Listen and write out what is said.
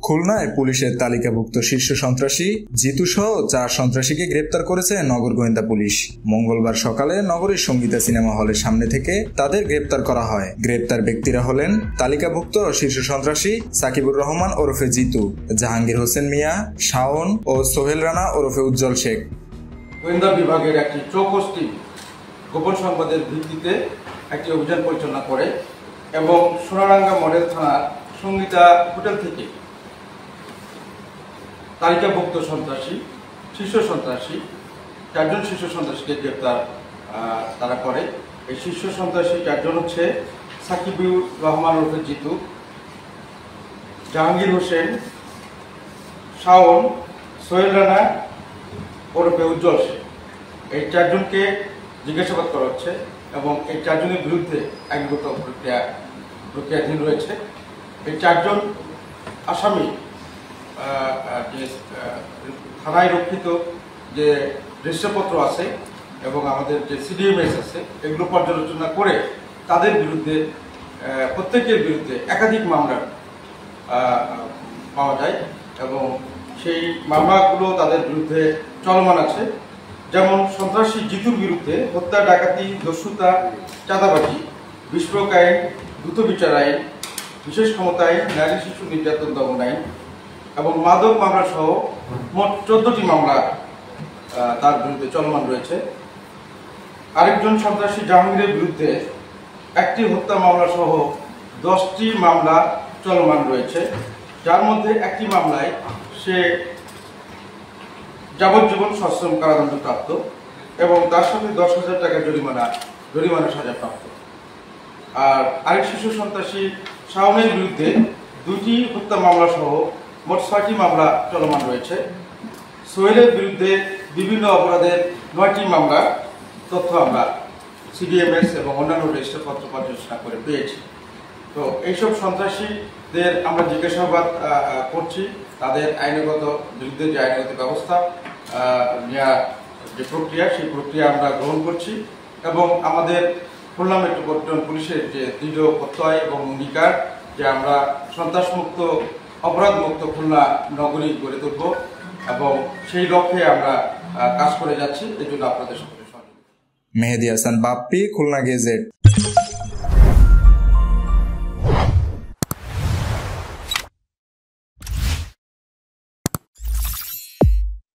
খুলনায় পুলিশের তালিকাভুক্ত শীর্ষ সন্ত্রাসী জিতু সহ 4 সন্ত্রাসীকে গ্রেপ্তার করেছে নগর গোয়েন্দা পুলিশ। মঙ্গলবার সকালে নগরীর সঙ্গীতা সিনেমা হলের সামনে থেকে তাদের গ্রেপ্তার করা হয়। গ্রেপ্তার ব্যক্তিরা হলেন তালিকাভুক্ত শীর্ষ সন্ত্রাসী সাকিবুর রহমান ওরফে জিতু, জাহাঙ্গীর হোসেন মিয়া, শাওন ও সোহেল রানা ওরফে উজ্জ্বল শেখ। গোয়েন্দা বিভাগের একটি চৌকস টিম গোপন সংবাদের ভিত্তিতে একটি অভিযান পরিচালনা করে এবং সোনারাঙ্গা মডেল থানার সঙ্গীতা হোটেল থেকে তালিকাভুক্ত সন্ত্রাসী শীর্ষ সন্ত্রাসী 4 জন শীর্ষ সন্ত্রাসীকে গ্রেপ্তার তারা করে। এই শীর্ষ সন্ত্রাসী 4 জন হচ্ছে সাকিবুর রহমান ওরফে জিতু, জাহাঙ্গীর হোসেন, শাওন, সোহেল রানা ওরফে উজ্জ্বল শেখ। এই 4 জনকে জিজ্ঞাসাবাদ করা হচ্ছে এবং এই 4 জনের বিরুদ্ধে আইনগত প্রক্রিয়াধীন রয়েছে। এই 4 জন আসামি যে থানায় রক্ষিত যে রেজিস্ট্রারপত্র আছে এবং আমাদের যে সিডিএমএস আছে এগুলো পর্যালোচনা করে তাদের বিরুদ্ধে প্রত্যেকের বিরুদ্ধে একাধিক মামলা পাওয়া যায় এবং সেই মামলাগুলো তাদের বিরুদ্ধে চলমান আছে। যেমন সন্ত্রাসী জিতুর বিরুদ্ধে হত্যা, ডাকাতি, দস্যুতা, চাঁদাবাজি, বিস্ফোরক আইন, দ্রুত বিচার আইন, বিশেষ ক্ষমতা আইন, নারী শিশু নির্যাতন দমন আইন এবং মাদক মামলা সহ মোট 14টি মামলা তার বিরুদ্ধে চলমান রয়েছে। আরেকজন সন্ত্রাসী জাহাঙ্গীরের বিরুদ্ধে একটি হত্যা মামলা সহ 10টি মামলা চলমান রয়েছে, যার মধ্যে একটি মামলায় সে যাবজ্জীবন সশ্রম কারাদণ্ডপ্রাপ্ত এবং তার সাথে 10,000 টাকা জরিমানা সাজাপ্রাপ্ত। আর আরেক শিশু সন্ত্রাসী শাওনের বিরুদ্ধে 2টি হত্যা মামলা সহ মোট 6টি মামলা চলমান রয়েছে। সোহেলের বিরুদ্ধে বিভিন্ন অপরাধের 9টি মামলা তথ্য আমরা সিডিএমএস এবং অন্যান্য রেজিস্ট্রারপত্র পর্যালোচনা করে পেয়েছি। তো এইসব সন্ত্রাসীদের আমরা জিজ্ঞাসাবাদ করছি, তাদের আইনগত বিরুদ্ধে যে আইনগত ব্যবস্থা নেওয়ার যে প্রক্রিয়া সেই প্রক্রিয়া আমরা গ্রহণ করছি এবং আমাদের খুলনা মেট্রোপলিটন পুলিশের যে দৃঢ় প্রত্যয় এবং অঙ্গীকার যে আমরা সন্ত্রাসমুক্ত অপরাধমুক্ত খুলনা নগরী গড়ে তুলব এবং সেই লক্ষ্যে আমরা কাজ করে যাচ্ছি। এই জন্য আপনাদের সকলের সহযোগিতা। মেহেদী হাসান বাপ্পি, খুলনা গেজেট।